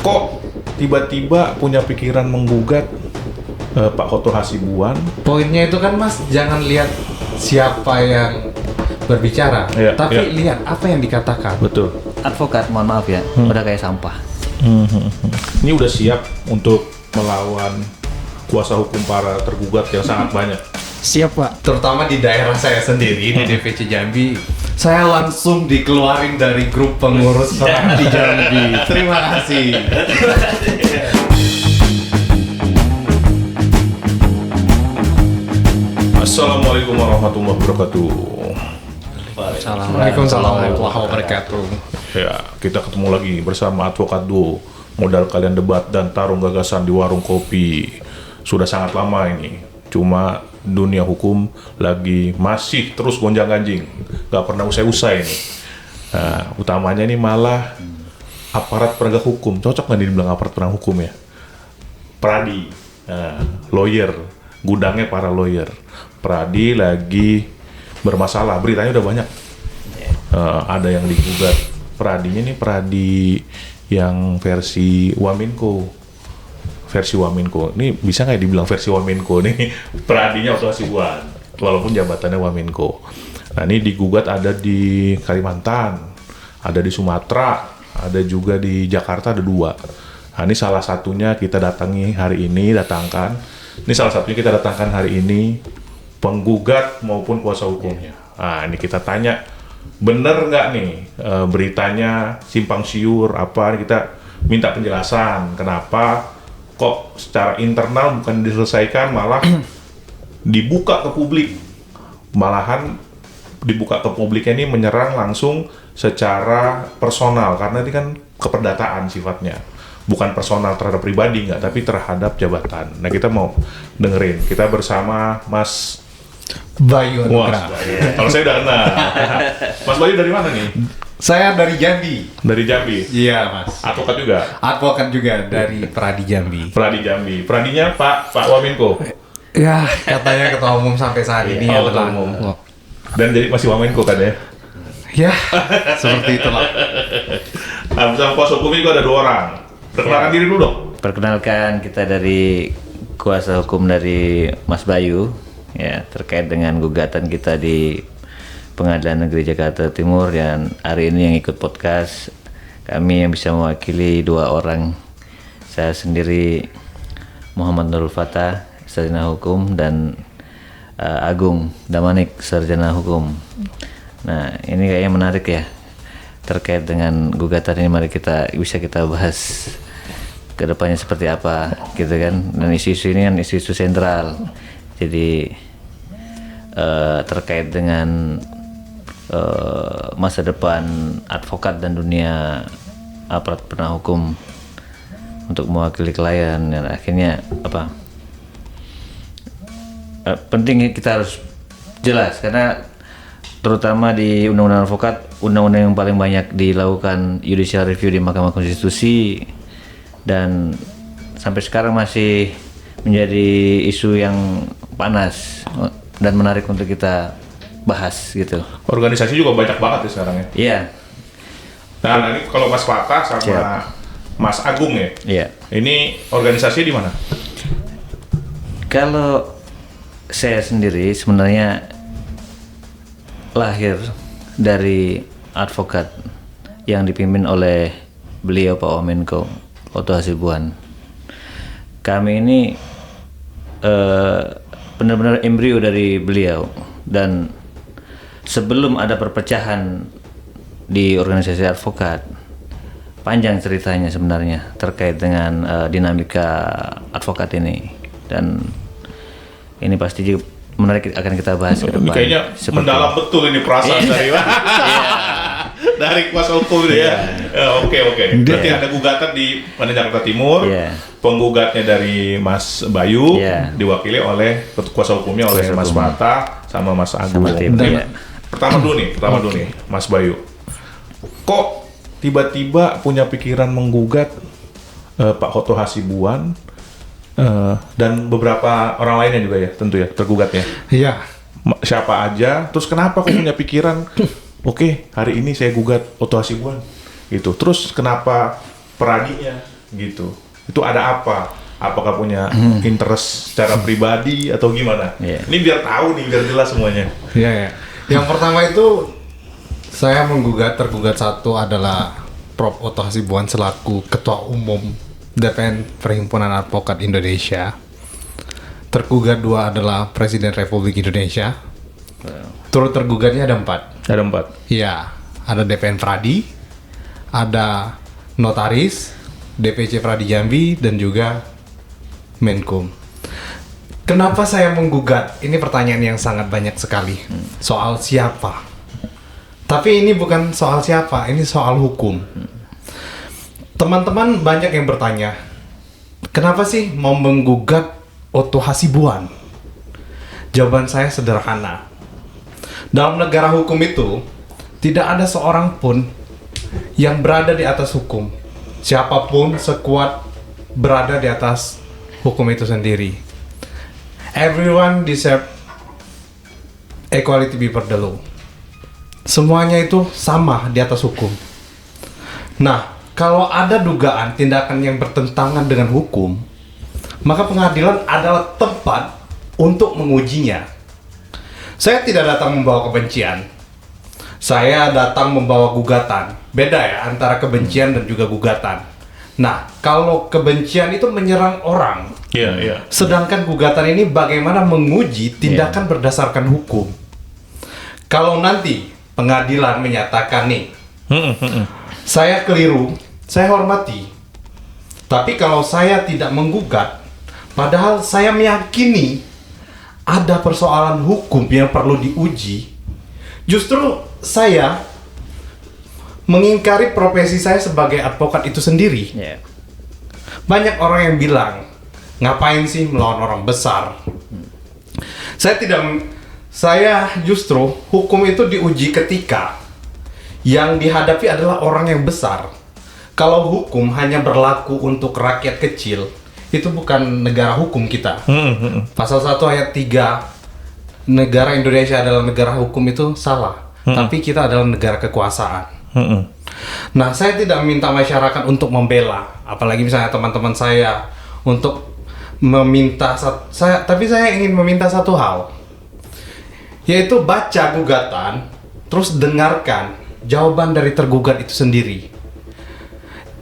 Kok tiba-tiba punya pikiran menggugat Pak Oto Hasibuan? Poinnya itu kan Mas, jangan lihat siapa yang berbicara, Iya, tapi iya. lihat apa yang dikatakan. Betul. Advokat, mohon maaf ya, udah kayak sampah. Ini udah siap untuk melawan kuasa hukum para tergugat yang sangat banyak. Siap Pak. Terutama di daerah saya sendiri, di DPC Jambi, saya langsung dikeluarin dari grup pengurus di Jambi. Terima kasih. Assalamualaikum warahmatullahi wabarakatuh. Assalamualaikum warahmatullahi wabarakatuh. Ya, kita ketemu lagi bersama Advokat Duo. Modal kalian debat dan tarung gagasan di warung kopi. Sudah sangat lama ini. Cuma dunia hukum lagi masih terus gonjang-ganjing. Gak pernah usai-usai nih. Nah, utamanya ini malah aparat penegak hukum. Cocok nggak dibilang aparat penegak hukum ya? Pradi, lawyer, gudangnya para lawyer. Pradi lagi bermasalah, beritanya udah banyak. Ada yang digugat. Pradinya nih Pradi yang versi Waminko. Versi Waminko. Ini bisa nggak dibilang versi Waminko nih? Pradinya Oto Hasibuan, walaupun jabatannya Waminko. Nah ini digugat ada di Kalimantan, ada di Sumatera, ada juga di Jakarta, ada 2. Nah ini salah satunya kita datangi hari ini, Ini salah satunya kita datangkan hari ini, penggugat maupun kuasa hukumnya. Nah ini kita tanya, bener nggak nih beritanya simpang siur apa? Kita minta penjelasan kenapa kok secara internal bukan diselesaikan malah dibuka ke publik. Malahan dibuka ke publik ini menyerang langsung secara personal karena ini kan keperdataan sifatnya. Bukan personal terhadap pribadi nggak, tapi terhadap jabatan. Nah kita mau dengerin. Kita bersama Mas Bayu Anugrah. Kalau saya udah kenal. Mas Bayu dari mana nih? Saya dari Jambi. Dari Jambi. Iya Mas. Advokat juga. Advokat juga dari Pradi Jambi. Pradi Jambi. Pradinya Pak Waminko. Ya, katanya ketua umum sampai saat ini ya ketua telah. umum. Dan jadi masih Waminko kan ya? Ya, seperti itulah. Nah, bersama kuasa hukum juga ada 2 orang. Perkenalkan diri dulu dong. Perkenalkan, kita dari kuasa hukum dari Mas Bayu, ya, terkait dengan gugatan kita di Pengadilan Negeri Jakarta Timur, dan hari ini yang ikut podcast kami yang bisa mewakili 2 orang. Saya sendiri Muhammad Nurul Fatah, sarjana hukum, dan Agung Damanik, sarjana hukum. Nah, ini kayaknya menarik ya terkait dengan gugatan ini. Mari kita bahas ke depannya seperti apa gitu kan. Dan isu-isu ini kan isu-isu sentral. Jadi terkait dengan masa depan advokat dan dunia aparat penegak hukum untuk mewakili klien, dan akhirnya penting kita harus jelas, karena terutama di undang-undang advokat, undang-undang yang paling banyak dilakukan judicial review di Mahkamah Konstitusi, dan sampai sekarang masih menjadi isu yang panas dan menarik untuk kita bahas gitu. Organisasi juga banyak banget ya sekarang ya. Iya. Nah, ini kalau Mas Fatah sama Siap. Mas Agung ya. Iya. Ini organisasi di mana? Kalau saya sendiri sebenarnya lahir dari advokat yang dipimpin oleh beliau Pak Waminko, Oto Hasibuan. Kami ini benar-benar embrio dari beliau, dan sebelum ada perpecahan di organisasi advokat, panjang ceritanya sebenarnya terkait dengan dinamika advokat ini, dan ini pasti juga menarik, akan kita bahas ke depan. Ini kayaknya mendalam betul ini perasaan dari dari kuasa hukum ini ya. Oke. Berarti ada gugatan di Jakarta Timur. Iya. Penggugatnya dari Mas Bayu, Iya. diwakili oleh kuasa hukumnya oleh Kuasa Mas hukum. Fatah sama Mas Agung. Sama tim, iya. Pertama dulu nih, Mas Bayu. Kok tiba-tiba punya pikiran menggugat Pak Oto Hasibuan dan beberapa orang lainnya juga ya, tentu ya, tergugatnya. Iya. Siapa aja, terus kenapa kok punya pikiran, oke, hari ini saya gugat Oto Hasibuan gitu. Terus kenapa Pradinya gitu. Itu ada apa? Apakah punya interest secara pribadi atau gimana? Iya. Ini biar tahu nih, biar jelas semuanya. Iya, ya. Yang pertama itu saya tergugat satu adalah Prof. Oto Hasibuan selaku Ketua Umum DPN Perhimpunan Advokat Indonesia. Tergugat dua adalah Presiden Republik Indonesia. Turut tergugatnya ada 4. Ada 4. Iya, ada DPN Pradi, ada Notaris, DPC Pradi Jambi, dan juga Menkum. Kenapa saya menggugat? Ini pertanyaan yang sangat banyak sekali. Soal siapa? Tapi ini bukan soal siapa, ini soal hukum. Teman-teman banyak yang bertanya, kenapa sih mau menggugat Oto Hasibuan? Jawaban saya sederhana. Dalam negara hukum itu, tidak ada seorang pun yang berada di atas hukum. Siapapun sekuat berada di atas hukum itu sendiri. Everyone deserve equality before the law. Semuanya itu sama di atas hukum. Nah, kalau ada dugaan tindakan yang bertentangan dengan hukum, maka pengadilan adalah tempat untuk mengujinya. Saya tidak datang membawa kebencian. Saya datang membawa gugatan. Beda ya antara kebencian dan juga gugatan. Nah, kalau kebencian itu menyerang orang, Iya. sedangkan gugatan ini bagaimana menguji tindakan berdasarkan hukum. Kalau nanti pengadilan menyatakan nih, saya keliru, saya hormati. Tapi kalau saya tidak menggugat, padahal saya meyakini ada persoalan hukum yang perlu diuji, justru saya mengingkari profesi saya sebagai advokat itu sendiri. Yeah. Banyak orang yang bilang, ngapain sih melawan orang besar? Saya justru hukum itu diuji ketika yang dihadapi adalah orang yang besar. Kalau hukum hanya berlaku untuk rakyat kecil, itu bukan negara hukum kita. Pasal 1 ayat 3, negara Indonesia adalah negara hukum, itu salah. Tapi kita adalah negara kekuasaan. Nah, saya tidak meminta masyarakat untuk membela, apalagi misalnya teman-teman saya untuk meminta tapi saya ingin meminta satu hal, yaitu baca gugatan, terus dengarkan jawaban dari tergugat itu sendiri.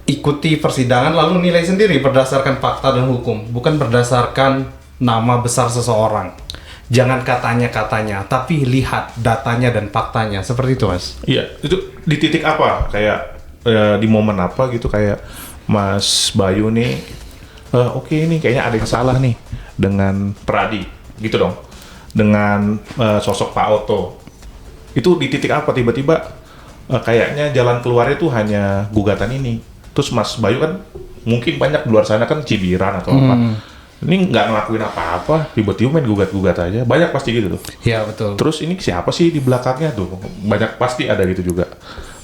Ikuti persidangan lalu nilai sendiri berdasarkan fakta dan hukum, bukan berdasarkan nama besar seseorang. Jangan katanya-katanya, tapi lihat datanya dan faktanya. Seperti itu, Mas. Iya, itu di titik apa? Kayak di momen apa gitu, kayak Mas Bayu nih, oke, ini kayaknya ada yang salah nih dengan Pradi, gitu dong. Dengan sosok Pak Oto. Itu di titik apa tiba-tiba kayaknya jalan keluarnya tuh hanya gugatan ini. Terus Mas Bayu kan mungkin banyak di luar sana kan cibiran atau apa. Ini nggak ngelakuin apa-apa, tiba-tiba main gugat-gugat aja. Banyak pasti gitu tuh. Iya, betul. Terus ini siapa sih di belakangnya tuh? Banyak pasti ada gitu juga.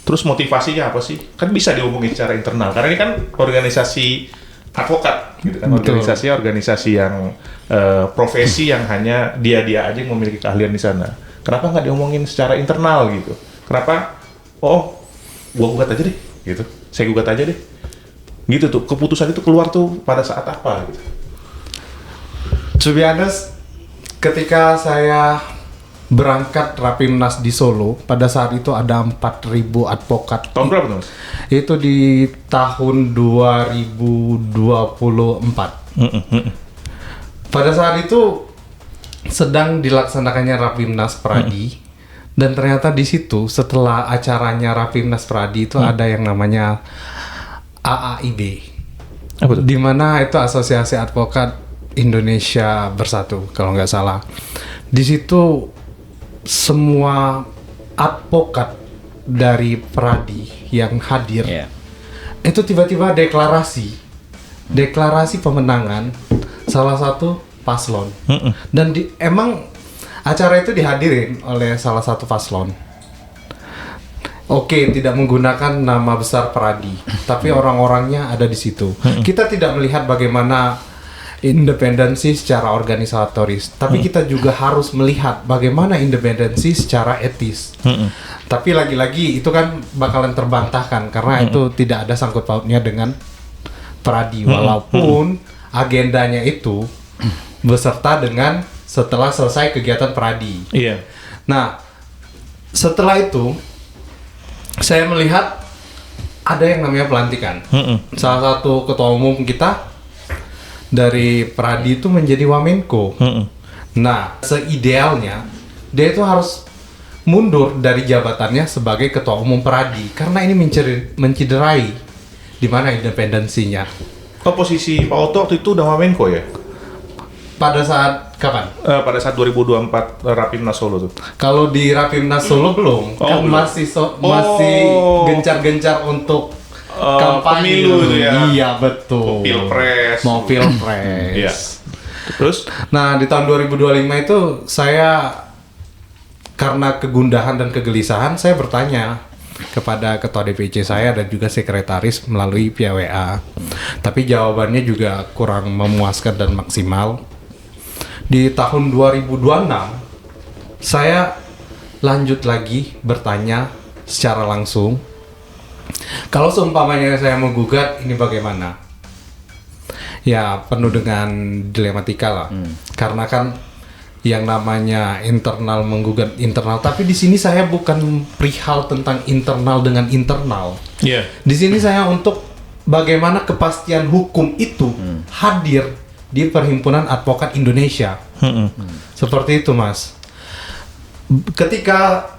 Terus motivasinya apa sih? Kan bisa diomongin secara internal. Karena ini kan organisasi advokat gitu kan. Organisasi yang profesi yang hanya dia aja yang memiliki keahlian di sana. Kenapa nggak diomongin secara internal gitu? Kenapa? Oh, gua gugat aja deh gitu. Saya gugat aja deh. Gitu tuh. Keputusan itu keluar tuh pada saat apa gitu. To be honest, ketika saya berangkat Rapimnas di Solo, pada saat itu ada 4.000 advokat. Tahun berapa tuh, Mas? Itu di tahun 2024. Pada saat itu sedang dilaksanakannya Rapimnas Pradi, dan ternyata di situ setelah acaranya Rapimnas Pradi itu ada yang namanya AAIB. Apa tuh? Di mana itu Asosiasi Advokat Indonesia Bersatu kalau nggak salah. Di situ semua advokat dari Pradi yang hadir itu tiba-tiba deklarasi pemenangan salah satu paslon. Dan emang acara itu dihadirin oleh salah satu paslon. Oke, tidak menggunakan nama besar Pradi, tapi orang-orangnya ada di situ. Kita tidak melihat bagaimana independensi secara organisatoris, tapi kita juga harus melihat bagaimana independensi secara etis. Tapi lagi-lagi itu kan bakalan terbantahkan karena itu tidak ada sangkut pautnya dengan Pradi, walaupun agendanya itu beserta dengan setelah selesai kegiatan Pradi. Iya. Nah, setelah itu saya melihat ada yang namanya pelantikan. Salah satu ketua umum kita dari Pradi itu menjadi Wamenko. Nah, seidealnya dia itu harus mundur dari jabatannya sebagai ketua umum Pradi karena ini menciderai di mana independensinya. Oh, posisi Pak Oto waktu itu udah Wamenko ya? Pada saat kapan? Pada saat 2024 Rapimnas Solo tuh. Kalau di Rapimnas Solo belum, Oh, kan belum. masih gencar-gencar untuk kampanye. pemilu itu ya. Iya, betul. Pilpres. Mau pilpres. Iya. Terus? Nah, di tahun 2025 itu saya karena kegundahan dan kegelisahan saya bertanya kepada ketua DPC saya dan juga sekretaris melalui via WA. Tapi jawabannya juga kurang memuaskan dan maksimal. Di tahun 2026 saya lanjut lagi bertanya secara langsung. Kalau seumpamanya saya menggugat, ini bagaimana? Ya, penuh dengan dilematika lah. Karena kan yang namanya internal menggugat internal, tapi di sini saya bukan perihal tentang internal dengan internal. Iya. Di sini saya untuk bagaimana kepastian hukum itu hadir di Perhimpunan Advokat Indonesia. Seperti itu, Mas. Ketika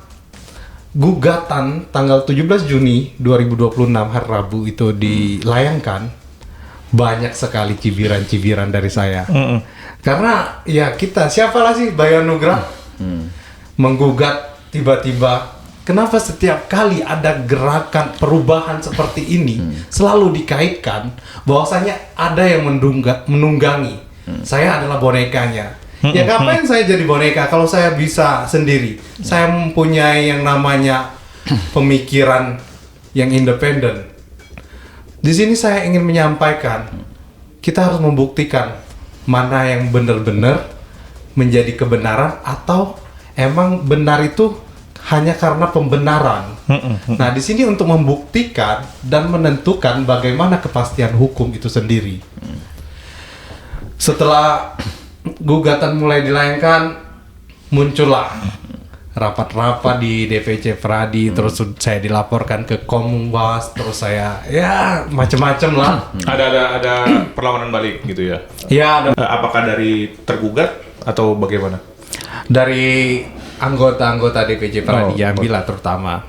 gugatan tanggal 17 Juni 2026 hari Rabu itu dilayangkan, banyak sekali cibiran-cibiran dari saya. Karena ya kita, siapalah sih Bayu Anugrah menggugat tiba-tiba. Kenapa setiap kali ada gerakan perubahan seperti ini selalu dikaitkan bahwasanya ada yang menunggangi. Saya adalah bonekanya. Ya ngapain saya jadi boneka kalau saya bisa sendiri? Saya mempunyai yang namanya pemikiran yang independen. Di sini saya ingin menyampaikan, kita harus membuktikan mana yang benar-benar menjadi kebenaran atau emang benar itu hanya karena pembenaran. Nah, di sini untuk membuktikan dan menentukan bagaimana kepastian hukum itu sendiri. Setelah gugatan mulai dilayangkan, muncullah rapat-rapat di DPC Pradi, terus saya dilaporkan ke Komwas, terus saya ya macam-macam lah. Ada perlawanan balik gitu ya. Ya, ada Apakah dari tergugat atau bagaimana? dari anggota-anggota DPC Pradi Oh, Jambi lah terutama.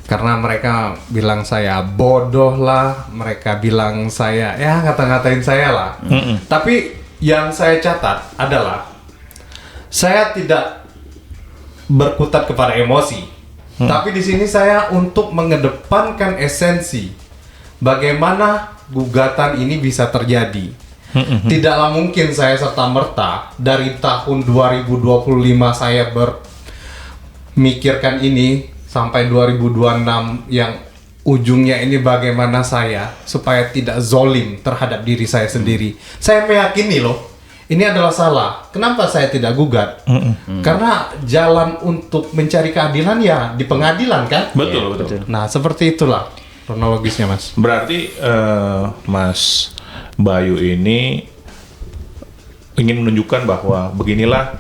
Karena mereka bilang saya bodoh lah, mereka bilang saya ya ngata-ngatain saya lah. Tapi yang saya catat adalah saya tidak berkutat kepada emosi. Tapi di sini saya untuk mengedepankan esensi bagaimana gugatan ini bisa terjadi. Tidaklah mungkin saya serta-merta dari tahun 2025 saya bermikirkan ini sampai 2026 yang ujungnya ini bagaimana saya supaya tidak zolim terhadap diri saya sendiri. Saya meyakini loh, ini adalah salah. Kenapa saya tidak gugat? Karena jalan untuk mencari keadilan ya di pengadilan kan? Betul, betul. Nah, seperti itulah kronologisnya, Mas. Berarti Mas Bayu ini ingin menunjukkan bahwa beginilah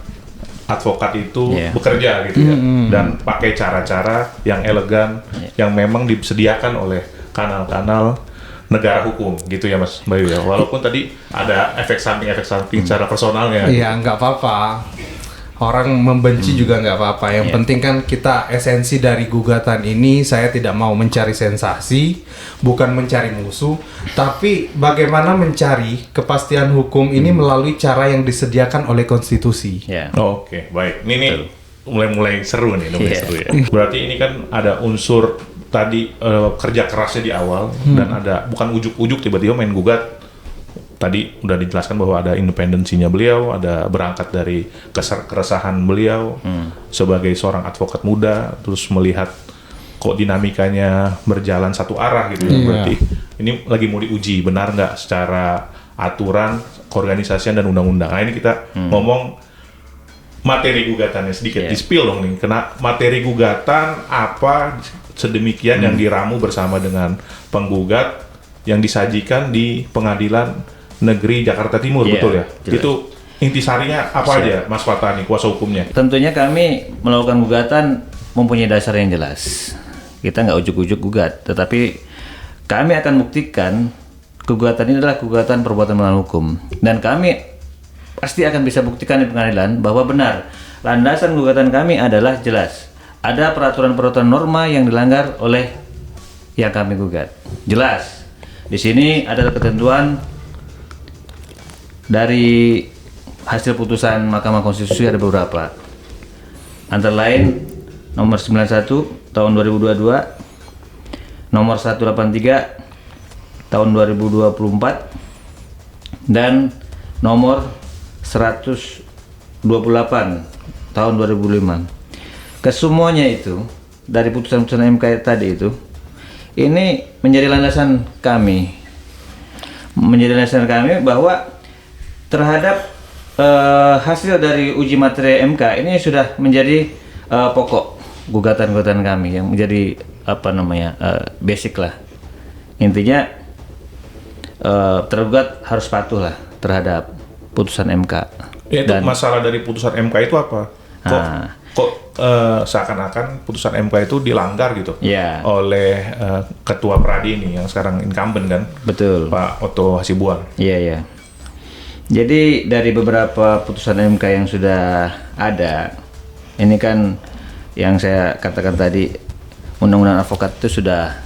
advokat itu bekerja gitu ya, dan pakai cara-cara yang elegan, yang memang disediakan oleh kanal-kanal negara hukum gitu ya Mas Bayu ya. Walaupun tadi ada efek samping secara personalnya. Iya, nggak apa-apa. Orang membenci juga nggak apa-apa. Yang penting kan kita esensi dari gugatan ini, saya tidak mau mencari sensasi, bukan mencari musuh, tapi bagaimana mencari kepastian hukum ini melalui cara yang disediakan oleh konstitusi. Oke, baik. Ini mulai seru nih, seru ya. Berarti ini kan ada unsur tadi kerja kerasnya di awal dan ada bukan ujuk-ujuk tiba-tiba main gugat. Tadi udah dijelaskan bahwa ada independensinya beliau, ada berangkat dari keresahan beliau sebagai seorang advokat muda, terus melihat kok dinamikanya berjalan satu arah gitu ya. Berarti ini lagi mau diuji benar nggak secara aturan, keorganisasian dan undang-undang. Nah ini kita ngomong materi gugatannya sedikit, di-spill dong nih. Kena materi gugatan apa sedemikian yang diramu bersama dengan penggugat yang disajikan di Pengadilan Negeri Jakarta Timur, Iya, betul ya? jelas. Itu intisarinya apa aja, Mas Fatani, kuasa hukumnya? Tentunya kami melakukan gugatan mempunyai dasar yang jelas. Kita nggak ujuk-ujuk gugat, tetapi kami akan buktikan gugatan ini adalah gugatan perbuatan melawan hukum. Dan kami pasti akan bisa buktikan di pengadilan bahwa benar landasan gugatan kami adalah jelas. Ada peraturan-peraturan norma yang dilanggar oleh yang kami gugat. Jelas. Di sini ada ketentuan dari hasil putusan Mahkamah Konstitusi ada beberapa. Antara lain nomor 91 tahun 2022, nomor 183 tahun 2024 dan nomor 128 tahun 2005. Kesemuanya itu dari putusan-putusan MK tadi itu ini menjadi landasan kami. Menjadi landasan kami bahwa terhadap hasil dari uji materi MK ini sudah menjadi pokok gugatan-gugatan kami yang menjadi basic lah. Intinya tergugat harus patuh lah terhadap putusan MK. Itu masalah dari putusan MK itu apa? Kok seakan-akan putusan MK itu dilanggar gitu Ya. oleh Ketua Pradi ini yang sekarang incumbent kan? Betul. Pak Otto Hasibuan. Iya, iya. Jadi dari beberapa putusan MK yang sudah ada, ini kan yang saya katakan tadi, Undang-Undang Advokat itu sudah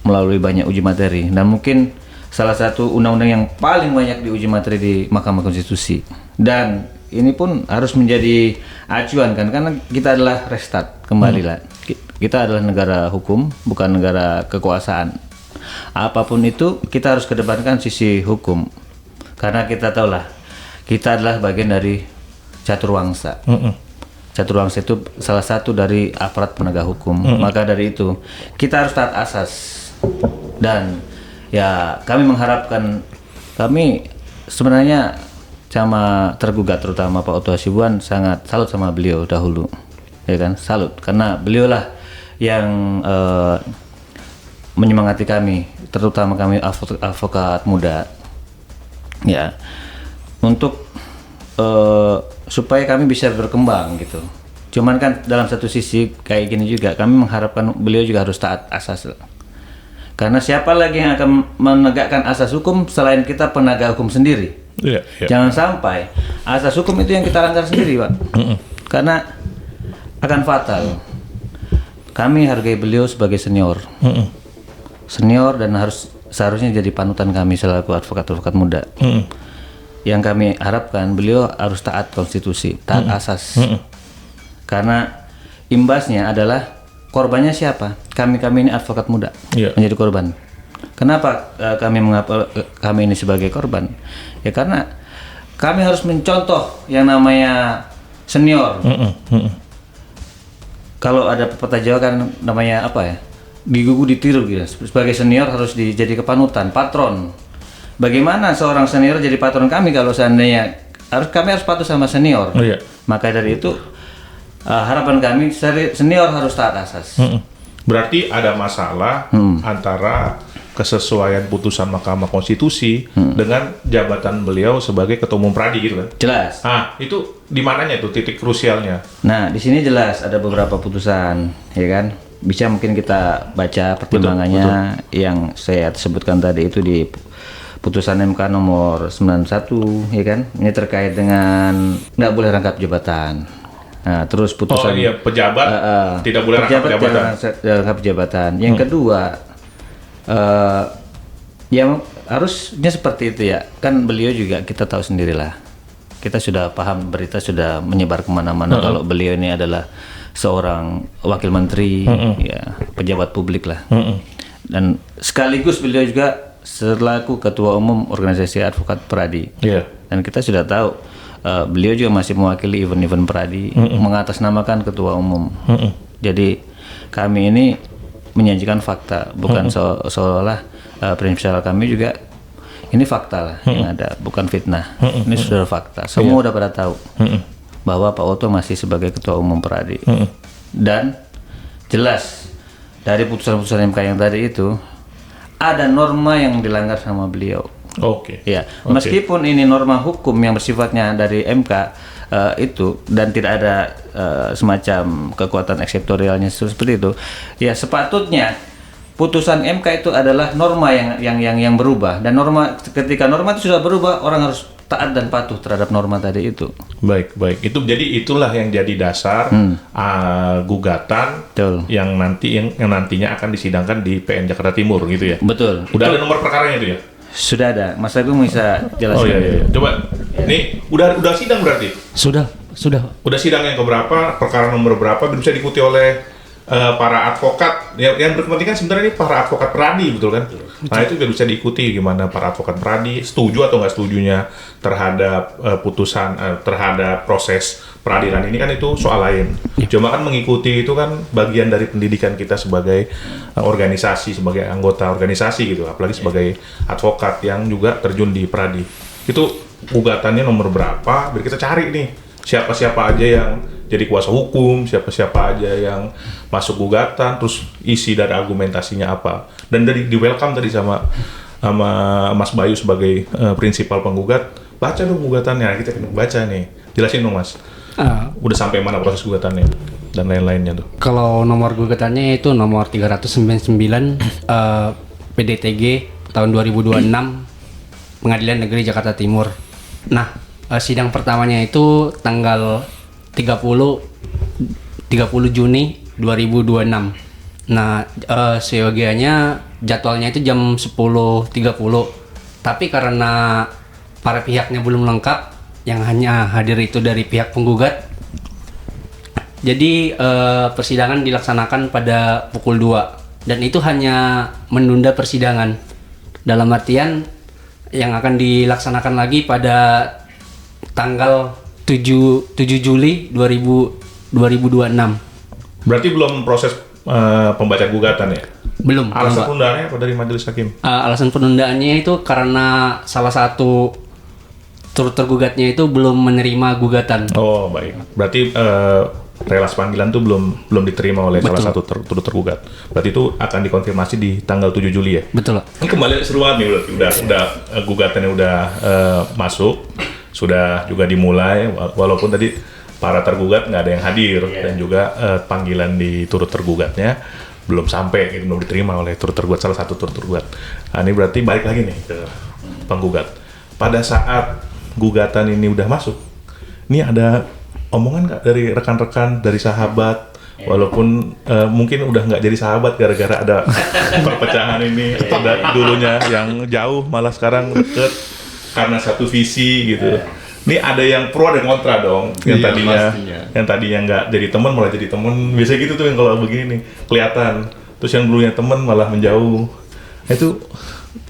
melalui banyak uji materi, dan mungkin salah satu undang-undang yang paling banyak diuji materi di Mahkamah Konstitusi. Dan ini pun harus menjadi acuan kan, karena kita adalah restart kembali lah. Kita adalah negara hukum, bukan negara kekuasaan. Apapun itu kita harus kedepankan sisi hukum. Karena kita tahulah, kita adalah bagian dari caturwangsa. Caturwangsa itu salah satu dari aparat penegak hukum. Maka dari itu, kita harus taat asas. Dan ya kami mengharapkan, kami sebenarnya sama tergugat terutama Pak Otto Hasibuan sangat salut sama beliau dahulu. Ya kan, salut. Karena beliaulah yang menyemangati kami, terutama kami advokat muda. Ya, untuk supaya kami bisa berkembang gitu. Cuman kan dalam satu sisi kayak gini juga kami mengharapkan beliau juga harus taat asas. Karena siapa lagi yang akan menegakkan asas hukum selain kita penegak hukum sendiri? Iya, iya. Jangan sampai asas hukum itu yang kita langgar sendiri, Pak. Karena akan fatal. Kami hargai beliau sebagai senior. Senior dan seharusnya jadi panutan kami selaku advokat-advokat muda. Yang kami harapkan beliau harus taat konstitusi, taat asas. Karena imbasnya adalah korbannya siapa? Kami ini advokat muda menjadi korban. Kenapa kami ini sebagai korban? Ya karena kami harus mencontoh yang namanya senior. Kalau ada pepatah Jawa kan namanya apa ya? Digugu ditiru gitu. Sebagai senior harus dijadi kepanutan, patron. Bagaimana seorang senior jadi patron kami kalau seandainya kami harus patuh sama senior. Maka dari itu harapan kami senior harus taat asas. Berarti ada masalah antara kesesuaian putusan Mahkamah Konstitusi dengan jabatan beliau sebagai Ketua Umum Pradi gitu kan? Jelas. Itu di mananya tuh titik krusialnya? Nah, di sini jelas ada beberapa putusan, ya kan? Bisa mungkin kita baca pertimbangannya betul. Yang saya sebutkan tadi itu di putusan MK nomor 91, ya kan? Ini terkait dengan nggak boleh rangkap jabatan. Nah, terus putusan pejabat tidak boleh rangkap jabatan. Yang kedua, ya harusnya seperti itu ya. Kan beliau juga kita tahu sendirilah. Kita sudah paham, berita sudah menyebar kemana-mana kalau beliau ini adalah seorang wakil menteri, ya pejabat publik lah. Dan sekaligus beliau juga selaku ketua umum organisasi advokat Pradi. Dan kita sudah tahu beliau juga masih mewakili event-event Pradi, mengatasnamakan ketua umum. Jadi kami ini menyajikan fakta, bukan seolah-olah prinsip kami juga ini fakta lah yang ada, bukan fitnah. Ini sudah fakta. Semua udah pada tahu bahwa Pak Otto masih sebagai ketua umum Pradi. Dan jelas dari putusan-putusan MK yang tadi itu ada norma yang dilanggar sama beliau. Oke. Ya, Oke. meskipun ini norma hukum yang bersifatnya dari MK itu dan tidak ada semacam kekuatan ekseptorialnya seperti itu, ya sepatutnya putusan MK itu adalah norma yang berubah, dan norma ketika norma itu sudah berubah, orang harus taat dan patuh terhadap norma tadi itu. Baik. Itulah yang jadi dasar gugatan Betul. yang nantinya akan disidangkan di PN Jakarta Timur gitu ya. Betul. Udah ada nomor perkaranya itu ya? Sudah ada. Mas Agung bisa Oh jelaskan. iya. Coba. Nih udah sidang berarti? Sudah. Udah sidang yang keberapa? Perkara nomor berapa? Bisa diikuti oleh para advokat yang berkepentingan sebenarnya ini para advokat peradi, betul kan? Nah itu juga bisa diikuti gimana para advokat peradi setuju atau nggak setujunya terhadap putusan terhadap proses peradilan ini, kan itu soal lain. Cuma kan mengikuti itu kan bagian dari pendidikan kita sebagai organisasi, sebagai anggota organisasi gitu, apalagi sebagai advokat yang juga terjun di peradi. Itu gugatannya nomor berapa? Biar kita cari nih siapa-siapa aja yang jadi kuasa hukum, siapa-siapa aja yang masuk gugatan, terus isi dari argumentasinya apa. Dan dari di welcome tadi sama Mas Bayu sebagai prinsipal penggugat, baca dong gugatannya, kita baca nih. Jelasin dong Mas, udah sampai mana proses gugatannya dan lain-lainnya tuh. Kalau nomor gugatannya itu nomor 399 PDTG tahun 2026 Pengadilan Negeri Jakarta Timur. Nah, sidang pertamanya itu tanggal 30 Juni 2026. Nah, seyogianya jadwalnya itu jam 10.30. Tapi karena para pihaknya belum lengkap, yang hanya hadir itu dari pihak penggugat, jadi persidangan dilaksanakan pada pukul 2. Dan itu hanya menunda persidangan. Dalam artian yang akan dilaksanakan lagi pada tanggal 7 Juli 2026. Berarti belum proses pembacaan gugatan ya? Belum. Alasan Pak. penundaannya apa dari majelis hakim? Alasan penundaannya itu karena salah satu turut tergugatnya itu belum menerima gugatan. Oh baik. Berarti relas panggilan tuh belum diterima oleh salah satu turut tergugat. Berarti itu akan dikonfirmasi di tanggal 7 Juli ya? Betul. Ini kembali seru banget nih, udah gugatannya udah masuk, sudah juga dimulai, walaupun tadi para tergugat nggak ada yang hadir dan juga panggilan di turut tergugatnya belum sampai, belum diterima oleh turut tergugat, salah satu turut tergugat. Nah, ini berarti balik lagi nih ke penggugat. Pada saat gugatan ini udah masuk, ini ada omongan nggak dari rekan-rekan, dari sahabat, walaupun mungkin udah nggak jadi sahabat gara-gara ada perpecahan ini, ada dulunya yang jauh malah sekarang deket karena satu visi gitu. Ini ada yang pro ada yang kontra dong, yang tadinya nggak jadi teman malah jadi teman. Biasanya gitu tuh yang kalau begini nih kelihatan. Terus yang dulunya teman malah menjauh. Itu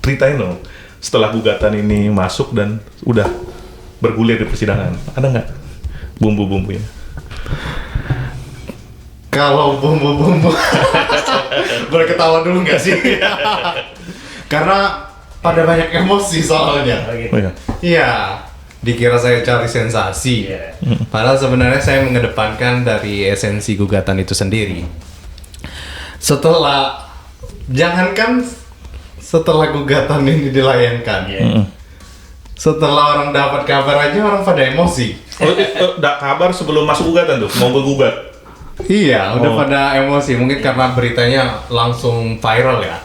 ceritain dong. Setelah gugatan ini masuk dan udah bergulir di persidangan, ada nggak bumbu-bumbunya? Kalau bumbu-bumbu boleh ketawa dulu nggak sih? Karena pada banyak emosi soalnya. Oh ya. Iya, dikira saya cari sensasi. Padahal sebenarnya saya mengedepankan dari esensi gugatan itu sendiri. Setelah gugatan ini dilayangkan, setelah orang dapat kabar aja orang pada emosi. Oh, udah kabar sebelum masuk gugatan tuh, mau bergugat. Iya, udah pada emosi. Mungkin karena beritanya langsung viral ya.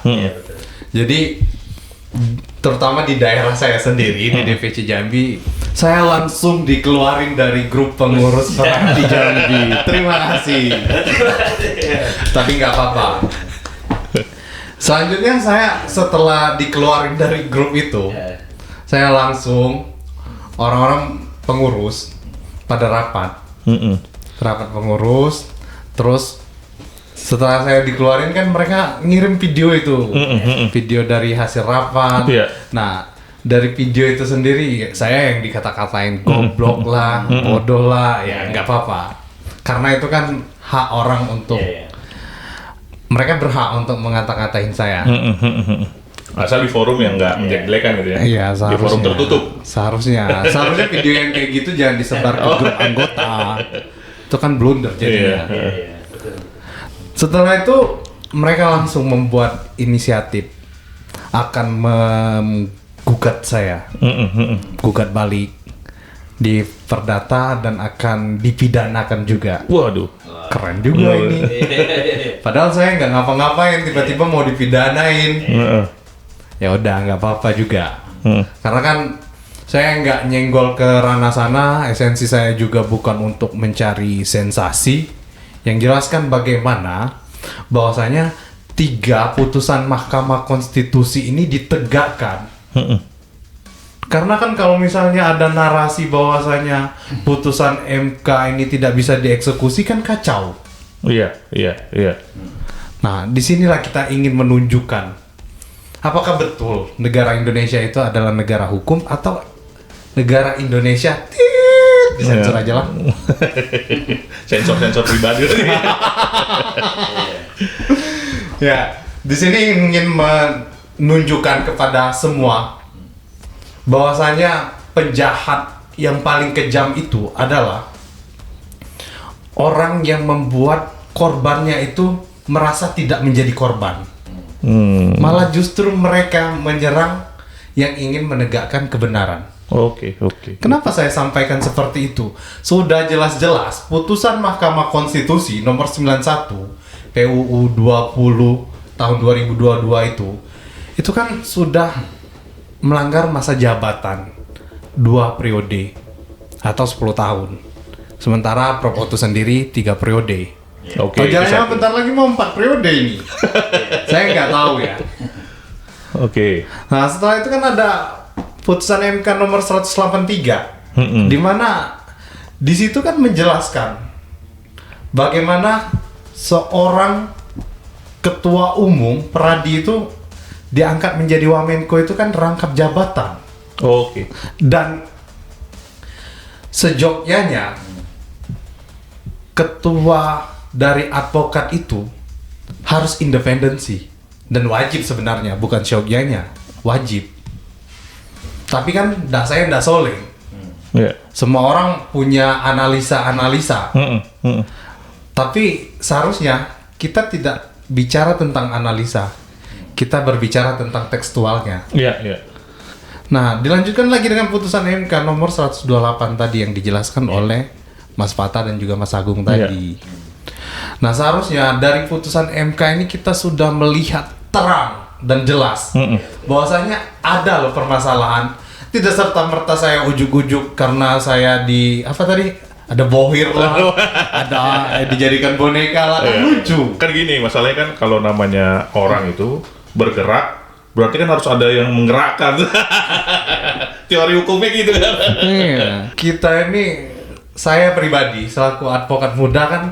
Jadi terutama di daerah saya sendiri di DPC Jambi, saya langsung dikeluarin dari grup pengurus di Jambi. Terima kasih. Tapi nggak apa-apa. Selanjutnya saya setelah dikeluarin dari grup itu, saya langsung orang-orang pengurus pada rapat pengurus. Terus setelah saya dikeluarin kan mereka ngirim video itu, video dari hasil rapat. Nah, dari video itu sendiri saya yang dikata-katain goblok lah, bodoh lah, ya nggak apa-apa. Karena itu kan hak orang untuk mereka berhak untuk mengata-katain saya. Asal di forum yang nggak menjelek-jelekan gitu ya. Iya, di forum tertutup. Seharusnya video yang kayak gitu jangan disebar ke grup anggota. Itu kan blunder jadinya. Setelah itu mereka langsung membuat inisiatif akan menggugat saya, gugat balik di perdata dan akan dipidanakan juga. Waduh. Keren juga ini. Padahal saya nggak ngapa-ngapain, tiba-tiba mau dipidanain. Ya udah, nggak apa-apa juga. Karena kan saya nggak nyenggol ke ranah sana. Esensi saya juga bukan untuk mencari sensasi. Yang jelaskan bagaimana bahwasanya 3 putusan Mahkamah Konstitusi ini ditegakkan. Karena kan kalau misalnya ada narasi bahwasanya putusan MK ini tidak bisa dieksekusi kan kacau. Iya. Nah, disinilah kita ingin menunjukkan apakah betul negara Indonesia itu adalah negara hukum atau negara Indonesia disensor aja lah. Sensor pribadi. Ya, di sini ingin menunjukkan kepada semua bahwasanya penjahat yang paling kejam itu adalah orang yang membuat korbannya itu merasa tidak menjadi korban. Malah justru mereka menyerang yang ingin menegakkan kebenaran. Oke. Kenapa saya sampaikan seperti itu? Sudah jelas-jelas putusan Mahkamah Konstitusi nomor 91 PUU 20 tahun 2022 itu kan sudah melanggar masa jabatan 2 periode atau 10 tahun. Sementara Prof. sendiri 3 periode. Oke. Jangan bentar lagi mau 4 periode ini. Saya nggak tahu ya. Oke. Nah, setelah itu kan ada putusan MK nomor 183 di mana di situ kan menjelaskan bagaimana seorang ketua umum Peradi itu diangkat menjadi Wamenko itu kan rangkap jabatan. Oke. Dan sejognyanya ketua dari advokat itu harus independensi dan wajib sebenarnya, bukan syogyanya, wajib. Tapi kan saya ndak soleh. Iya. Semua orang punya analisa. Tapi seharusnya kita tidak bicara tentang analisa. Kita berbicara tentang tekstualnya. Iya. Nah, dilanjutkan lagi dengan putusan MK nomor 128 tadi yang dijelaskan oleh Mas Fatah dan juga Mas Agung tadi. Nah, seharusnya dari putusan MK ini kita sudah melihat terang dan jelas bahwasanya ada loh permasalahan. Tidak serta-merta saya ujuk-ujuk karena saya ada bohir lah, ada dijadikan boneka lah, kan lucu. Kan gini, masalahnya kan kalau namanya orang itu bergerak, berarti kan harus ada yang menggerakkan. Teori hukumnya gitu kan. Kita ini, saya pribadi selaku advokat muda kan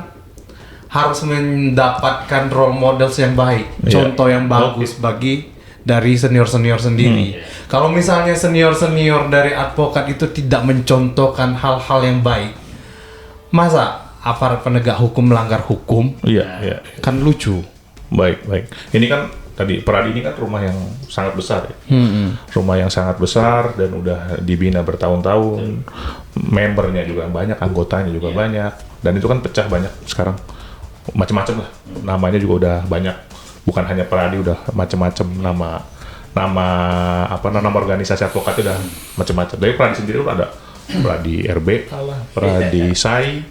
harus mendapatkan role models yang baik, contoh yang bagus bagi dari senior-senior sendiri. Kalau misalnya senior-senior dari advokat itu tidak mencontohkan hal-hal yang baik, masa aparat penegak hukum melanggar hukum? Iya. Kan lucu. Baik. Ini kan tadi Peradi ini kan rumah yang sangat besar ya. Rumah yang sangat besar dan udah dibina bertahun-tahun. Membernya juga banyak, anggotanya juga banyak. Dan itu kan pecah banyak sekarang. Macam-macam lah. Namanya juga udah banyak. Bukan hanya Peradi, udah macam-macam nama organisasi advokat udah macam-macam. Dari Peradi sendiri udah ada Peradi RBK lah, Peradi SAI.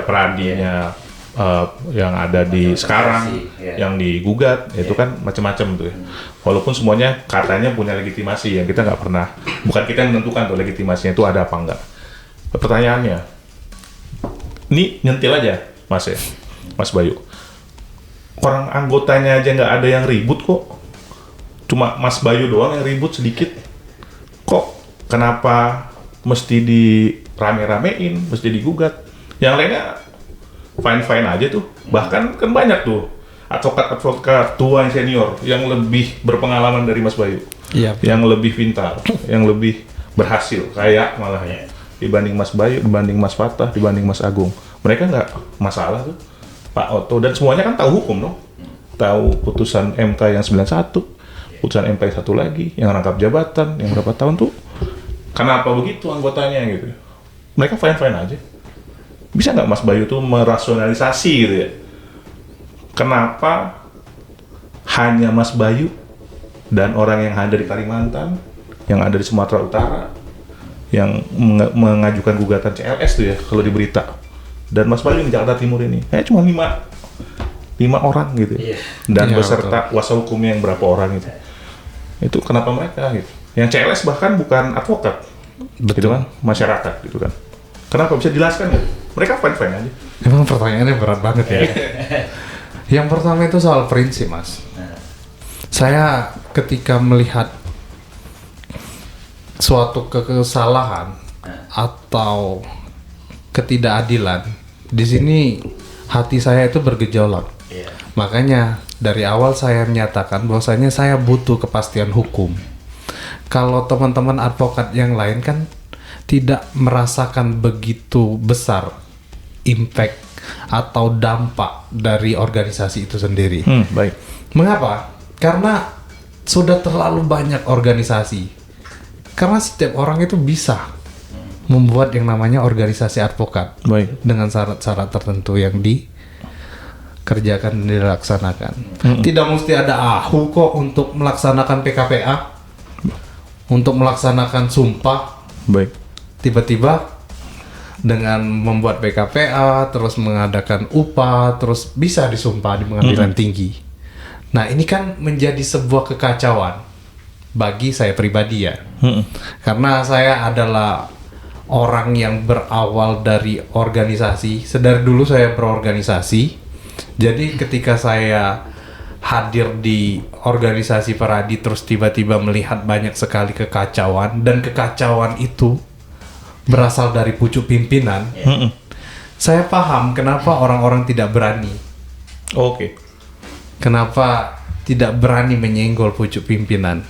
Peradinya yang ada di sekarang, yang digugat, itu kan macam-macam tuh ya. Walaupun semuanya katanya punya legitimasi, yang kita nggak pernah, bukan kita yang menentukan tuh legitimasinya itu ada apa enggak. Pertanyaannya, ini nyentil aja, Mas ya, Mas Bayu. Orang anggotanya aja nggak ada yang ribut kok, cuma Mas Bayu doang yang ribut sedikit. Kok kenapa mesti dirame-ramein, mesti digugat? Yang lainnya fine-fine aja tuh. Bahkan kan banyak tuh advokat-advokat tua yang senior yang lebih berpengalaman dari Mas Bayu, yang lebih pintar, yang lebih berhasil, kayak malah ya, dibanding Mas Bayu, dibanding Mas Fatah, dibanding Mas Agung. Mereka nggak masalah tuh, Pak Otto, dan semuanya kan tahu hukum dong, tahu putusan MK yang 91, putusan MK yang satu lagi, yang rangkap jabatan, yang berapa tahun tuh. Kenapa begitu anggotanya gitu? Mereka fine-fine aja. Bisa nggak Mas Bayu tuh merasionalisasi gitu ya? Kenapa hanya Mas Bayu dan orang yang ada di Kalimantan, yang ada di Sumatera Utara, yang mengajukan gugatan CLS tuh ya kalau di berita. Dan Mas Bayu di Jakarta Timur ini, cuma 5 orang gitu. Dan Iya, beserta kuasa hukumnya yang berapa orang gitu. Itu kenapa mereka gitu? Yang CLS bahkan bukan advokat, gitu kan, masyarakat gitu kan. Kenapa bisa dijelaskan nggak? Mereka fine-fine aja. Emang pertanyaannya berat banget ya. Yang pertama itu soal prinsip, Mas. Saya ketika melihat suatu kesalahan atau ketidakadilan, di sini hati saya itu bergejolak. Makanya dari awal saya menyatakan bahwasanya saya butuh kepastian hukum. Kalau teman-teman advokat yang lain kan tidak merasakan begitu besar impact atau dampak dari organisasi itu sendiri. Baik. Mengapa? Karena sudah terlalu banyak organisasi. Karena setiap orang itu bisa membuat yang namanya organisasi advokat. Baik. Dengan syarat-syarat tertentu yang dikerjakan dan dilaksanakan. Tidak mesti ada AHU kok untuk melaksanakan PKPA, untuk melaksanakan sumpah. Baik. Tiba-tiba dengan membuat PKPA, terus mengadakan UPA, terus bisa disumpah di pengadilan tinggi. Nah, ini kan menjadi sebuah kekacauan bagi saya pribadi ya. Karena saya adalah orang yang berawal dari organisasi. Sedari dulu saya berorganisasi. Jadi ketika saya hadir di organisasi Peradi terus tiba-tiba melihat banyak sekali kekacauan, dan kekacauan itu berasal dari pucuk pimpinan, saya paham kenapa orang-orang tidak berani. Oke. Kenapa tidak berani menyenggol pucuk pimpinan?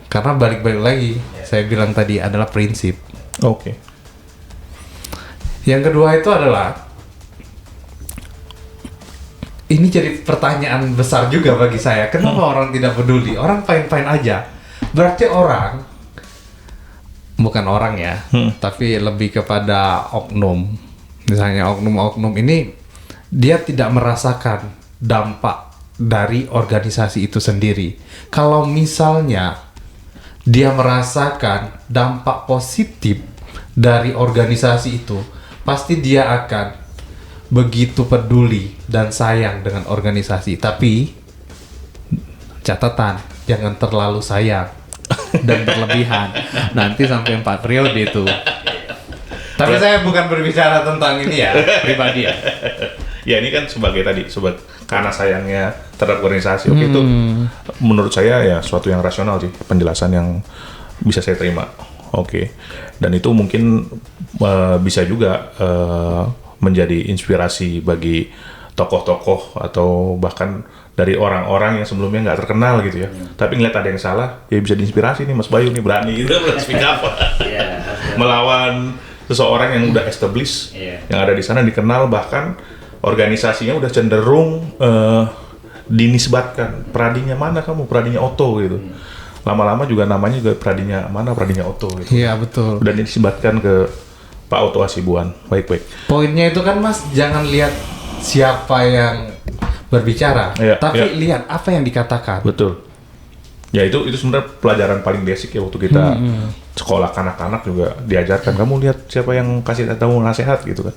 Karena balik-balik lagi, saya bilang tadi adalah prinsip. Oke. Yang kedua itu adalah, ini jadi pertanyaan besar juga bagi saya. Kenapa orang tidak peduli? Orang fine-fine aja. Berarti orang, bukan orang ya, tapi lebih kepada oknum. Misalnya oknum-oknum ini, dia tidak merasakan dampak dari organisasi itu sendiri. Kalau misalnya dia merasakan dampak positif dari organisasi itu, pasti dia akan begitu peduli dan sayang dengan organisasi. Tapi catatan, jangan terlalu sayang dan berlebihan. Nanti sampai 4 periode itu. Tapi saya bukan berbicara tentang ini ya, pribadi ya. Ya ini kan sebagai tadi, karena sayangnya terhadap organisasi. Oke, itu menurut saya ya suatu yang rasional sih, penjelasan yang bisa saya terima. Oke. Dan itu mungkin bisa juga menjadi inspirasi bagi tokoh-tokoh atau bahkan dari orang-orang yang sebelumnya nggak terkenal gitu ya. Tapi ngeliat ada yang salah, ya bisa diinspirasi nih Mas Bayu nih, berani gitu speak up. Melawan seseorang yang udah established, yang ada di sana dikenal, bahkan organisasinya udah cenderung dinisbatkan. Pradinya mana kamu? Pradinya Otto gitu. Lama-lama juga namanya juga Pradinya mana? Pradinya Otto gitu. Iya, betul. Dan dinisbatkan ke Pak Otto Hasibuan. Baik-baik. Poinnya itu kan Mas, jangan lihat siapa yang berbicara, Iya, tapi iya. lihat apa yang dikatakan. Betul. Ya itu sebenarnya pelajaran paling basic ya waktu kita sekolah kanak-kanak juga diajarkan. Kamu lihat siapa yang kasih tahu nasihat gitu kan.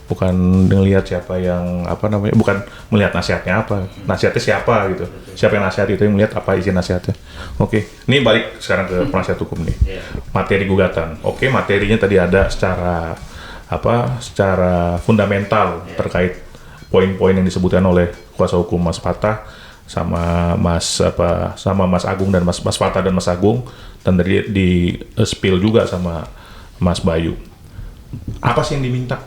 Bukan ngelihat siapa yang bukan melihat nasihatnya apa. Nasihatnya siapa gitu. Siapa yang nasihat itu, yang melihat apa isi nasihatnya. Oke. Ini balik sekarang ke penasihat hukum nih. Materi gugatan. Oke, materinya tadi ada secara fundamental terkait poin-poin yang disebutkan oleh kuasa hukum Mas Fatah sama Mas Agung dan Mas Fatah dan Mas Agung, dan tadi di spill juga sama Mas Bayu. Apa sih yang diminta?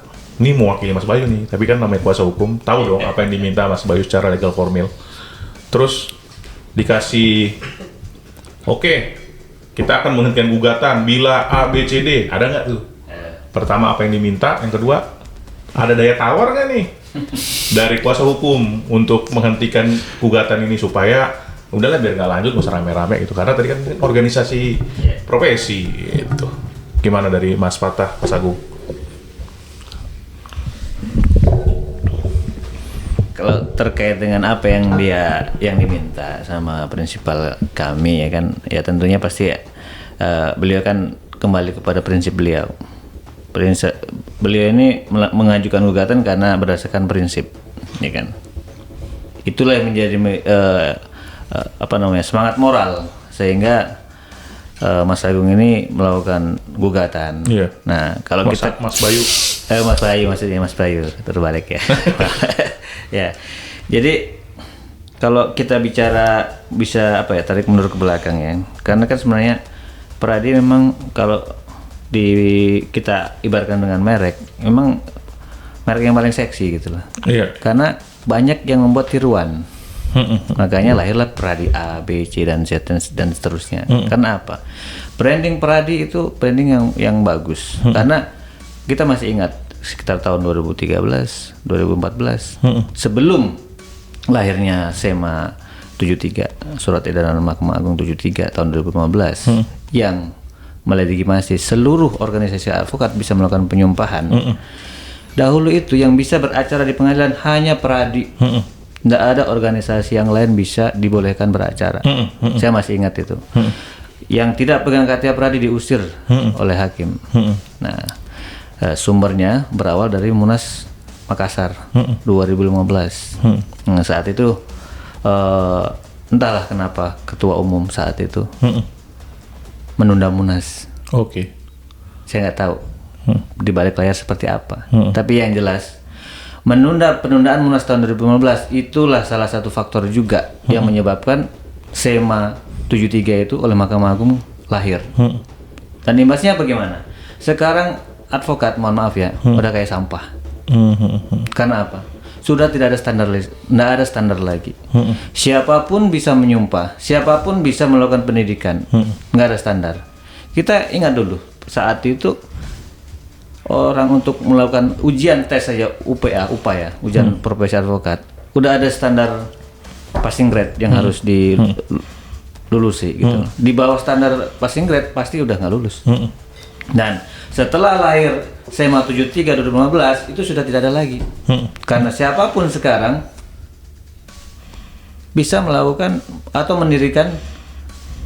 Ini mewakili Mas Bayu nih, tapi kan namanya kuasa hukum, tahu dong apa yang diminta Mas Bayu secara legal formil. Terus dikasih, oke, kita akan menghentikan gugatan bila A, B, C, D. Ada nggak tuh? Pertama apa yang diminta, yang kedua ada daya tawar nggak nih dari kuasa hukum untuk menghentikan gugatan ini supaya udahlah biar nggak lanjut, nggak usah rame-rame gitu. Karena tadi kan organisasi profesi gitu. Gimana dari Mas Fatah, Mas Agung? Kalau terkait dengan apa yang yang diminta sama prinsipal kami ya kan, ya tentunya pasti beliau kan kembali kepada prinsip beliau. Beliau ini mengajukan gugatan karena berdasarkan prinsip, ya kan. Itulah yang menjadi semangat moral sehingga Mas Agung ini melakukan gugatan. Iya. Nah, kalau Mas Bayu. Mas Bayu maksudnya, Mas Bayu terbalik ya. Ya. Jadi kalau kita bicara bisa tarik mundur ke belakang ya. Karena kan sebenarnya Pradi memang kalau kita ibaratkan dengan merek, memang merek yang paling seksi gitu loh. Iya. Karena banyak yang membuat tiruan. Makanya lahirlah Pradi A, B, C dan Z dan seterusnya. Karena apa? Branding Pradi itu branding yang bagus. Karena kita masih ingat sekitar tahun 2013, 2014, sebelum lahirnya SEMA 73, Surat Edaran Mahkamah Agung 73 tahun 2015, yang melegitimasi seluruh organisasi advokat bisa melakukan penyumpahan. Dahulu itu yang bisa beracara di pengadilan hanya Pradi. Tidak ada organisasi yang lain bisa dibolehkan beracara. Saya masih ingat itu. Yang tidak pegang KTA Pradi diusir oleh hakim. Nah, sumbernya berawal dari Munas Makassar 2015. Nah, saat itu entahlah kenapa ketua umum saat itu menunda Munas. Oke. Saya nggak tahu di balik layar seperti apa. Tapi yang jelas penundaan Munas tahun 2015 itulah salah satu faktor juga yang menyebabkan SEMA 73 itu oleh Mahkamah Agung lahir. Dan imbasnya bagaimana? Sekarang advokat, mohon maaf ya, udah kayak sampah. Karena apa? Sudah tidak ada standar lagi. Siapapun bisa menyumpah, siapapun bisa melakukan pendidikan, nggak ada standar. Kita ingat dulu saat itu orang untuk melakukan ujian tes saja UPA, ujian profesi advokat, udah ada standar passing grade yang harus dilulusi gitu. Di bawah standar passing grade pasti udah nggak lulus. Dan setelah lahir SEMA 73 2015 itu sudah tidak ada lagi. Karena siapapun sekarang bisa melakukan atau mendirikan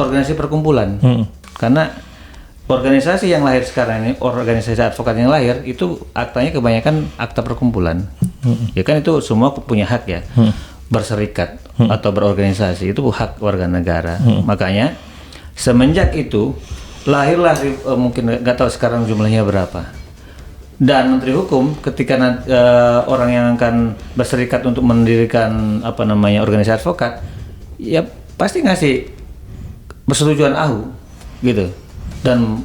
organisasi perkumpulan. Karena organisasi yang lahir sekarang ini, organisasi advokat yang lahir itu aktanya kebanyakan akta perkumpulan. Ya kan itu semua punya hak ya, berserikat atau berorganisasi itu hak warga negara. Makanya semenjak itu lahirlah mungkin nggak tahu sekarang jumlahnya berapa. Dan Menteri Hukum ketika orang yang akan berserikat untuk mendirikan organisasi advokat, ya pasti ngasih persetujuan AHU gitu. Dan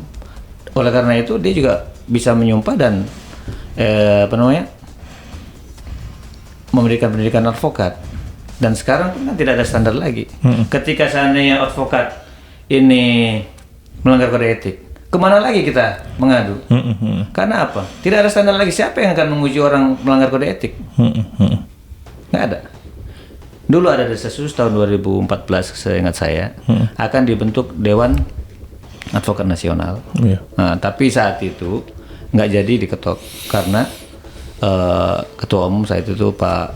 oleh karena itu dia juga bisa menyumpah dan memberikan pendidikan advokat. Dan sekarang kan tidak ada standar lagi. Ketika seandainya advokat ini melanggar kode etik, kemana lagi kita mengadu? Karena apa? Tidak ada standar lagi. Siapa yang akan menguji orang melanggar kode etik? Nggak ada. Dulu ada desas-desus tahun 2014 seingat saya akan dibentuk Dewan Advokat Nasional. Nah, tapi saat itu nggak jadi diketok karena ketua umum saat itu Pak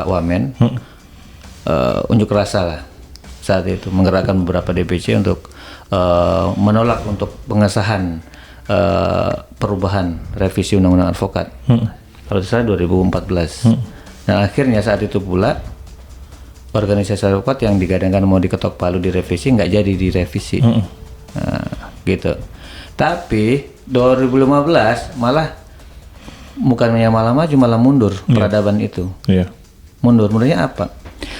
Wamen unjuk rasa lah saat itu, menggerakkan beberapa DPC untuk menolak untuk pengesahan perubahan revisi Undang-Undang Advokat. Kalau saya 2014. Dan akhirnya saat itu pula organisasi advokat yang digadangkan mau diketok palu direvisi nggak jadi direvisi. Nah, gitu. Tapi 2015 malah bukannya malah maju malah mundur peradaban itu. Mundurnya apa?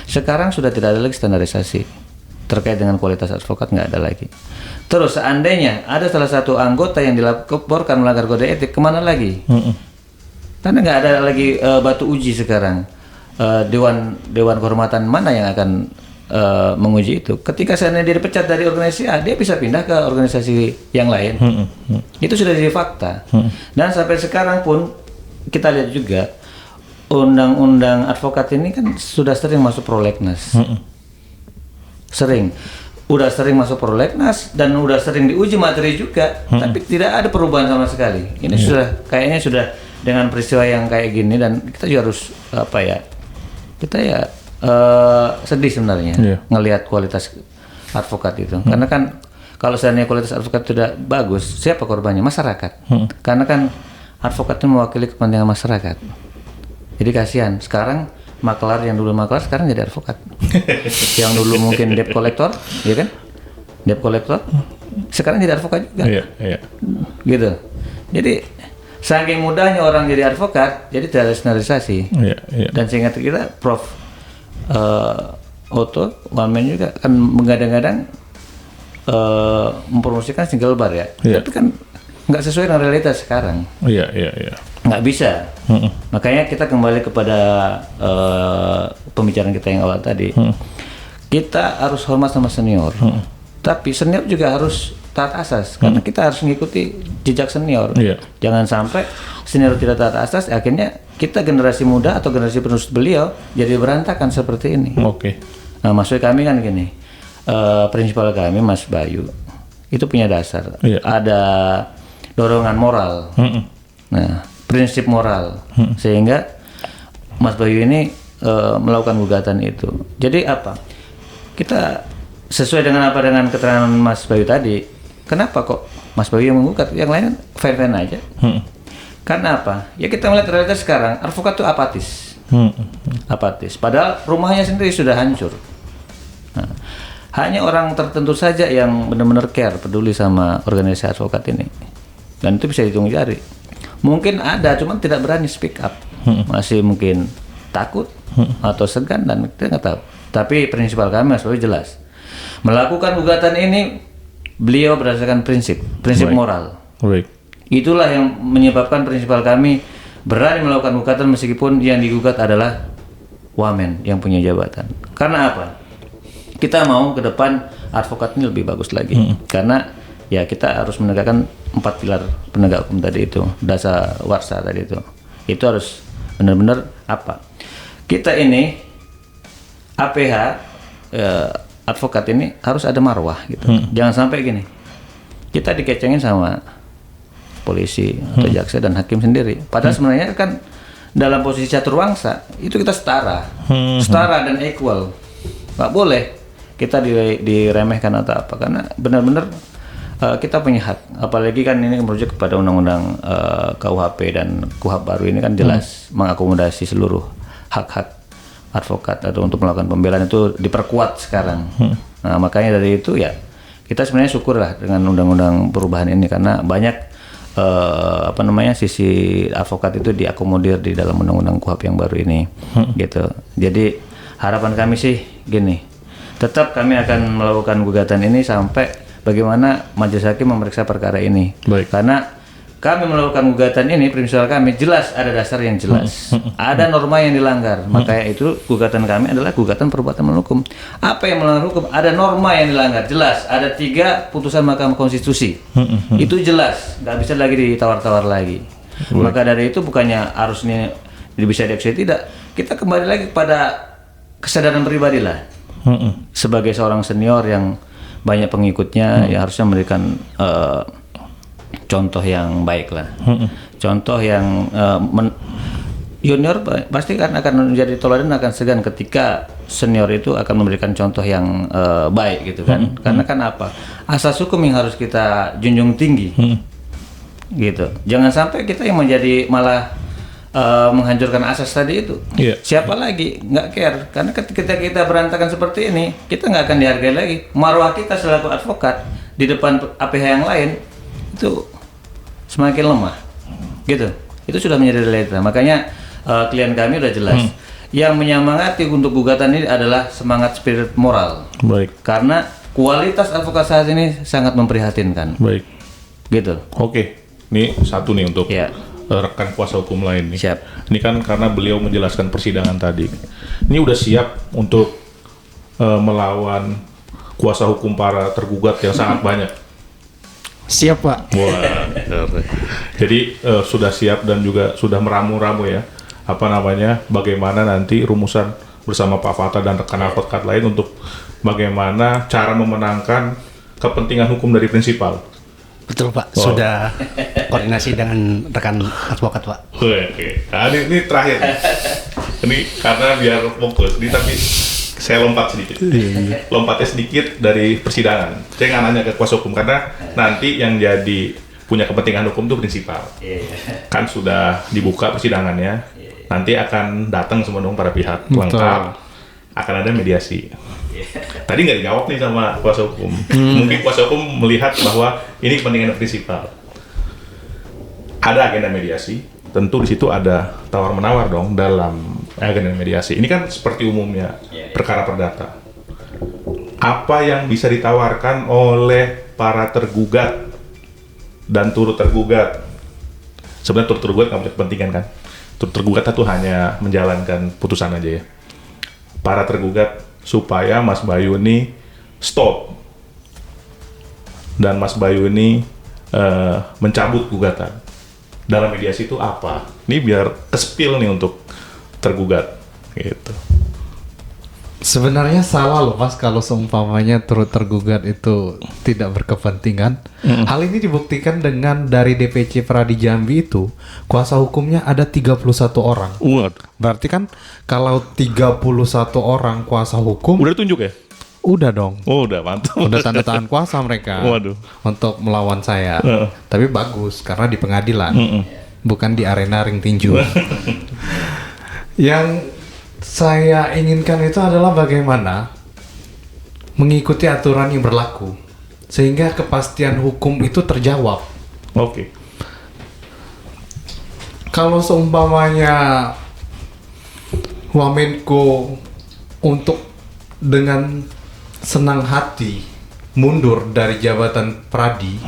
Sekarang sudah tidak ada lagi standarisasi terkait dengan kualitas advokat, nggak ada lagi. Terus seandainya ada salah satu anggota yang dilaporkan melanggar kode etik, kemana lagi? Karena nggak ada lagi batu uji sekarang. Dewan kehormatan mana yang akan menguji itu? Ketika seandainya dia dipecat dari organisasi A, dia bisa pindah ke organisasi yang lain. Itu sudah jadi fakta. Dan sampai sekarang pun kita lihat juga undang-undang advokat ini kan sudah sering masuk prolegnas. Udah sering masuk prolegnas dan udah sering diuji materi juga, tapi tidak ada perubahan sama sekali. Ini kayaknya sudah dengan peristiwa yang kayak gini, dan kita juga harus kita ya sedih sebenarnya Iya. ngelihat kualitas advokat itu. Karena kan kalau seandainya kualitas advokat tidak bagus, siapa korbannya? Masyarakat. Karena kan advokat itu mewakili kepentingan masyarakat. Jadi kasihan. Sekarang maklar yang dulu maklar sekarang jadi advokat. Yang dulu mungkin debt collector, ya kan? Debt collector sekarang jadi advokat juga. Iya, iya. Gitu. Jadi saking mudahnya orang jadi advokat, jadi terstandarisasi. Iya, iya. Dan seingat kita Prof Otto Wamen juga kan menggadang-gadang mempromosikan single bar ya. Iya. Tapi kan nggak sesuai dengan realitas sekarang. Iya, iya, iya. Nggak bisa. Makanya kita kembali kepada pembicaraan kita yang awal tadi. Kita harus hormat sama senior. Tapi senior juga harus taat asas karena kita harus mengikuti jejak senior. Iya. Jangan sampai senior tidak taat asas, akhirnya kita generasi muda atau generasi penerus beliau jadi berantakan seperti ini. Oke. Nah, maksud kami kan gini, prinsipal kami Mas Bayu itu punya dasar, Iya. ada dorongan moral, nah prinsip moral, sehingga Mas Bayu ini melakukan gugatan itu. Jadi apa? Kita sesuai dengan keterangan Mas Bayu tadi, kenapa kok Mas Bayu yang menggugat, yang lain fine-fine aja? Karena apa? Ya kita melihat realitas sekarang, advokat itu apatis. Padahal rumahnya sendiri sudah hancur. Nah, hanya orang tertentu saja yang benar-benar care, peduli sama organisasi advokat ini. Dan itu bisa dihitung jari. Mungkin ada, cuman tidak berani speak up. Masih mungkin takut atau segan dan kita nggak tahu. Tapi prinsipal kami Mas Bayu jelas. Melakukan gugatan ini beliau berdasarkan prinsip Baik. moral. Baik. Itulah yang menyebabkan prinsipal kami berani melakukan gugatan meskipun yang digugat adalah wamen yang punya jabatan. Karena apa? Kita mau ke depan advokat ini lebih bagus lagi. Karena ya kita harus menegakkan 4 pilar penegak hukum tadi itu, dasar warsa tadi itu. Itu harus benar-benar apa? Kita ini APH advokat ini harus ada marwah gitu. Jangan sampai gini. Kita dikecengin sama polisi atau jaksa dan hakim sendiri. Padahal sebenarnya kan dalam posisi caturwangsa itu kita setara dan equal. Nggak boleh kita diremehkan atau apa, karena benar-benar kita punya hak. Apalagi kan ini merujuk kepada undang-undang KUHP dan KUHP baru ini kan jelas mengakomodasi seluruh hak-hak advokat atau untuk melakukan pembelaan itu diperkuat sekarang. Nah makanya dari itu ya kita sebenarnya syukurlah dengan undang-undang perubahan ini karena banyak sisi advokat itu diakomodir di dalam undang-undang KUHP yang baru ini, gitu. Jadi harapan kami sih gini, tetap kami akan melakukan gugatan ini sampai bagaimana majelis hakim memeriksa perkara ini. Baik. Karena kami melakukan gugatan ini, prinsip kami jelas ada dasar yang jelas, ada norma yang dilanggar, makanya itu gugatan kami adalah gugatan perbuatan melawan hukum. Apa yang melanggar hukum? Ada norma yang dilanggar, jelas. Ada 3 putusan Mahkamah Konstitusi, itu jelas, nggak bisa lagi ditawar-tawar lagi. Maka dari itu bukannya harus ini bisa dieksekusi, tidak. Kita kembali lagi kepada kesadaran pribadi lah. Sebagai seorang senior yang banyak pengikutnya, ya harusnya memberikan contoh yang baik lah. Contoh yang junior pasti kan akan menjadi teladan, akan segan ketika senior itu akan memberikan contoh yang baik gitu kan. Karena kan apa? Asas hukum yang harus kita junjung tinggi. Gitu. Jangan sampai kita yang menjadi malah menghancurkan asas tadi itu. Iya. Siapa lagi nggak care, karena ketika kita berantakan seperti ini kita nggak akan dihargai lagi. Marwah kita selaku advokat di depan APH yang lain itu semakin lemah, gitu. Itu sudah menjadi realita. Makanya klien kami udah jelas. Yang menyemangati untuk gugatan ini adalah semangat spirit moral. Baik. Karena kualitas advokat saat ini sangat memprihatinkan. Baik. Gitu. Oke. Ini satu nih untuk Ya. rekan kuasa hukum lain nih. Siap. Ini kan karena beliau menjelaskan persidangan tadi. Ini udah siap untuk melawan kuasa hukum para tergugat yang sangat banyak. Siap, Pak. Wah, keren. Jadi sudah siap dan juga sudah meramu-ramu ya. Apa namanya? Bagaimana nanti rumusan bersama Pak Fatah dan rekan advokat lain untuk bagaimana cara memenangkan kepentingan hukum dari prinsipal. Betul, Pak. Wow. Sudah koordinasi dengan rekan advokat, Pak. Oke. Nah, ini terakhir. Ini karena biar fokus, ini tapi saya lompat sedikit. Lompatnya sedikit dari persidangan. Saya nggak nanya ke kuasa hukum karena nanti yang jadi punya kepentingan hukum itu prinsipal. Kan sudah dibuka persidangannya, nanti akan datang semua dong para pihak lengkap, akan ada mediasi. Tadi nggak dijawab nih sama kuasa hukum. Mungkin kuasa hukum melihat bahwa ini kepentingan prinsipal. Ada agenda mediasi, tentu di situ ada tawar-menawar dong dalam agenda mediasi. Ini kan seperti umumnya perkara perdata. Apa yang bisa ditawarkan oleh para tergugat dan turut tergugat? Sebenarnya turut tergugat nggak punya kepentingan kan? Turut tergugat itu hanya menjalankan putusan aja ya. Para tergugat supaya Mas Bayu ini stop dan Mas Bayu ini mencabut gugatan. Dalam mediasi itu apa? Ini biar kespil nih untuk tergugat gitu. Sebenarnya salah loh Mas kalau seumpamanya turut tergugat itu tidak berkepentingan. Hal ini dibuktikan dengan dari DPC Pradi Jambi itu kuasa hukumnya ada 31 orang. Berarti kan kalau 31 orang kuasa hukum Udah tunjuk ya? udah dong. Oh, udah mantap. Udah tanda tangan kuasa mereka Waduh. untuk melawan saya. Tapi bagus karena di pengadilan, bukan di arena ring tinju. Yang saya inginkan itu adalah bagaimana mengikuti aturan yang berlaku sehingga kepastian hukum itu terjawab. Oke. Kalau seumpamanya Wamenko untuk dengan senang hati mundur dari jabatan Pradi,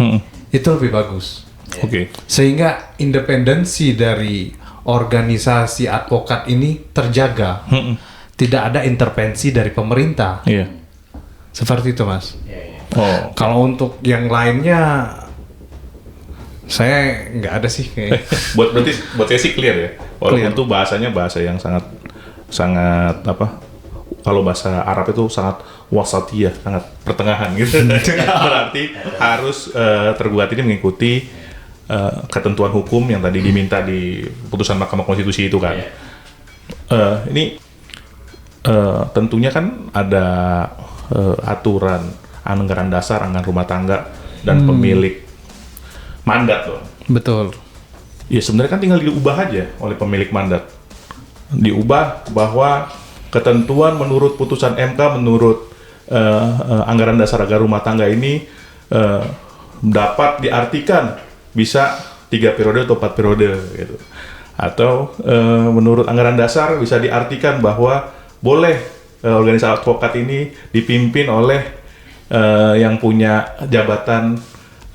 itu lebih bagus. Oke. Sehingga independensi dari organisasi advokat ini terjaga. Tidak ada intervensi dari pemerintah. Iya. Seperti itu, Mas. Oh. Kalau untuk yang lainnya saya nggak ada sih kayaknya. Berarti buat saya sih clear ya. Walaupun Clear. itu bahasanya bahasa yang sangat apa? Kalau bahasa Arab itu sangat wasatiyah, sangat pertengahan gitu. Berarti harus tergugat ini mengikuti ketentuan hukum yang tadi diminta di putusan Mahkamah Konstitusi itu kan. Ini tentunya kan ada aturan anggaran dasar, anggaran rumah tangga dan pemilik mandat loh. Betul. Ya sebenarnya kan tinggal diubah aja oleh pemilik mandat. Diubah bahwa ketentuan menurut putusan MK menurut anggaran dasar anggaran rumah tangga ini dapat diartikan bisa 3 periode atau 4 periode gitu. Atau menurut anggaran dasar bisa diartikan bahwa boleh organisasi advokat ini dipimpin oleh yang punya jabatan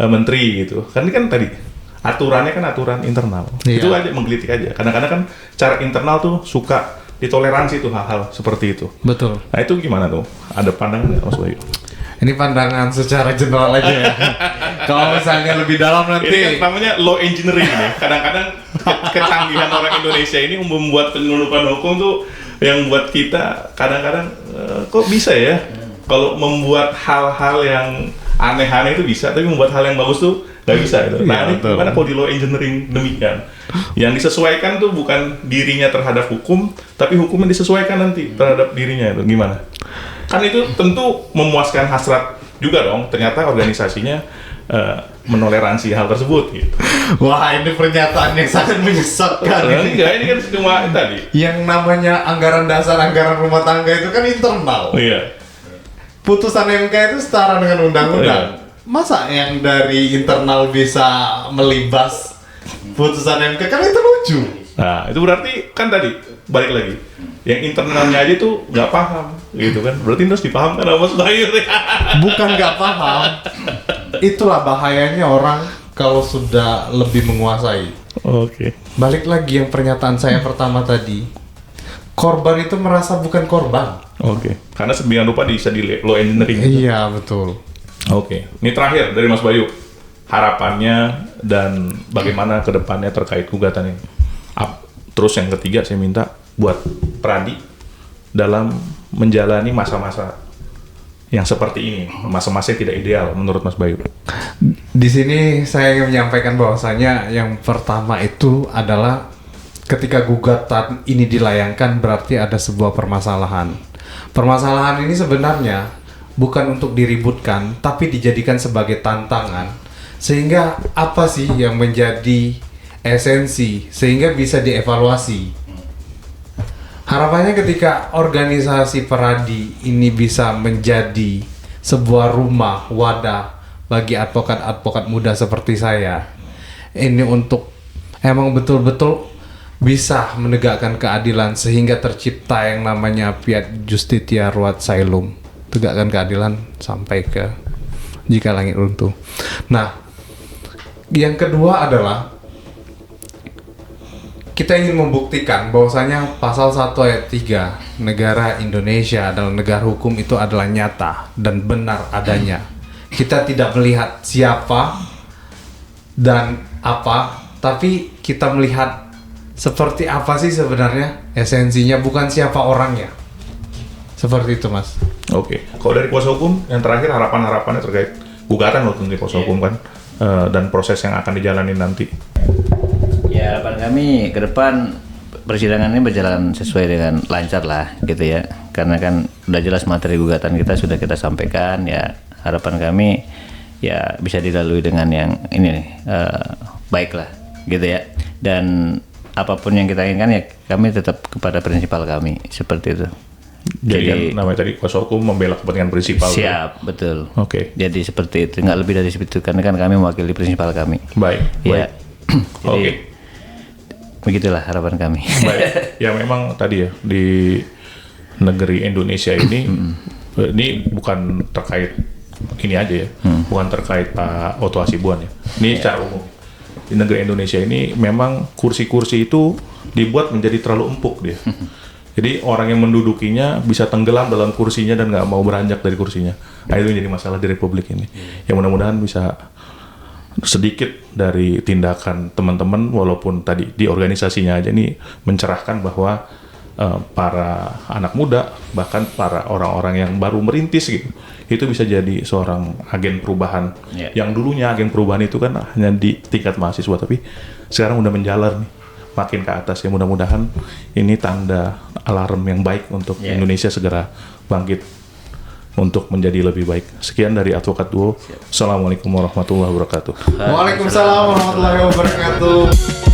menteri gitu. Kan ini kan tadi aturannya kan aturan internal. Iya. Itu aja menggelitik aja. Kadang-kadang kan cara internal tuh suka ditoleransi tuh hal-hal seperti itu. Betul. Nah itu gimana tuh? Ada pandangan nggak Mas Bayu? Ini pandangan secara general aja ya. Kalau misalnya lebih dalam Ini kan nanti namanya law engineering nih. Kadang-kadang kecanggihan orang Indonesia ini membuat penyelundupan hukum tuh yang buat kita kadang-kadang kok bisa ya? Kalau membuat hal-hal yang aneh-aneh itu bisa, tapi membuat hal yang bagus tuh nggak bisa gitu. Nah ini gimana kalau di law engineering demikian? Yang disesuaikan tuh bukan dirinya terhadap hukum, tapi hukumnya disesuaikan nanti terhadap dirinya itu gimana? Kan itu tentu memuaskan hasrat juga dong. Ternyata organisasinya menoleransi hal tersebut gitu. wah ini pernyataan yang sangat menyesatkan ini. Enggak, ini kan cuma tadi. Yang namanya anggaran dasar, anggaran rumah tangga itu kan internal. Iya. Putusan MK itu setara dengan undang-undang. Masa yang dari internal bisa melibas putusan MK, kan itu lucu. Nah, itu berarti kan tadi balik lagi. Yang internalnya aja tuh nggak paham, gitu kan? Berarti harus dipahamkan sama Mas Bayu. Bukan nggak paham. Itulah bahayanya orang kalau sudah lebih menguasai. Oke. Balik lagi yang pernyataan saya pertama tadi. Korban itu merasa bukan korban. Oke. Karena sedemikian rupa bisa di law engineering. Iya, betul. Oke. Ini terakhir dari Mas Bayu. Harapannya dan bagaimana ke depannya terkait gugatan ini. Terus yang ketiga saya minta buat Pradi dalam menjalani masa-masa yang seperti ini, masa-masa yang tidak ideal menurut Mas Bayu. Di sini saya ingin menyampaikan bahwasanya yang pertama itu adalah ketika gugatan ini dilayangkan berarti ada sebuah permasalahan. Permasalahan ini sebenarnya bukan untuk diributkan, tapi dijadikan sebagai tantangan. Sehingga apa sih yang menjadi esensi sehingga bisa dievaluasi. Harapannya ketika organisasi Peradi ini bisa menjadi sebuah rumah wadah bagi advokat-advokat muda seperti saya. Ini untuk emang betul-betul bisa menegakkan keadilan sehingga tercipta yang namanya Fiat Justitia Ruat Caelum. Tegakkan keadilan sampai ke jika langit runtuh. Nah, yang kedua adalah kita ingin membuktikan bahwasanya pasal 1 ayat 3 negara Indonesia adalah negara hukum itu adalah nyata dan benar adanya. Kita tidak melihat siapa dan apa, tapi kita melihat seperti apa sih sebenarnya esensinya, bukan siapa orangnya. Seperti itu, Mas. Oke. Kalau dari kuasa hukum, yang terakhir harapan-harapannya terkait gugatan waktu di kuasa hukum kan, dan proses yang akan dijalani nanti. Ya, harapan kami ke depan persidangan ini berjalan sesuai dengan lancar lah gitu ya. Karena kan udah jelas materi gugatan kita sudah kita sampaikan, ya harapan kami ya bisa dilalui dengan yang ini nih, baik lah gitu ya. Dan apapun yang kita inginkan ya kami tetap kepada prinsipal kami, seperti itu. Jadi kan namanya tadi kuasa hukum membela kepentingan prinsipal. Siap, betul. Oke. Jadi seperti itu, nggak lebih dari seperti itu, karena kan kami mewakili prinsipal kami. Baik. Ya. Jadi, Oke. begitulah harapan kami. Baik. Ya memang tadi ya di negeri Indonesia ini bukan terkait ini aja ya, bukan terkait Pak Oto Hasibuan ya. Ini secara umum di negeri Indonesia ini memang kursi-kursi itu dibuat menjadi terlalu empuk dia. Jadi orang yang mendudukinya bisa tenggelam dalam kursinya dan nggak mau beranjak dari kursinya. Nah, itu yang jadi masalah di Republik ini. Yang mudah-mudahan bisa sedikit dari tindakan teman-teman, walaupun tadi di organisasinya aja nih mencerahkan bahwa para anak muda, bahkan para orang-orang yang baru merintis gitu, itu bisa jadi seorang agen perubahan. Yang dulunya agen perubahan itu kan hanya di tingkat mahasiswa, tapi sekarang udah menjalar nih makin ke atas ya. Mudah-mudahan ini tanda alarm yang baik untuk Indonesia segera bangkit untuk menjadi lebih baik. Sekian dari Advokat Duo. Assalamualaikum warahmatullahi wabarakatuh. Waalaikumsalam warahmatullahi wabarakatuh.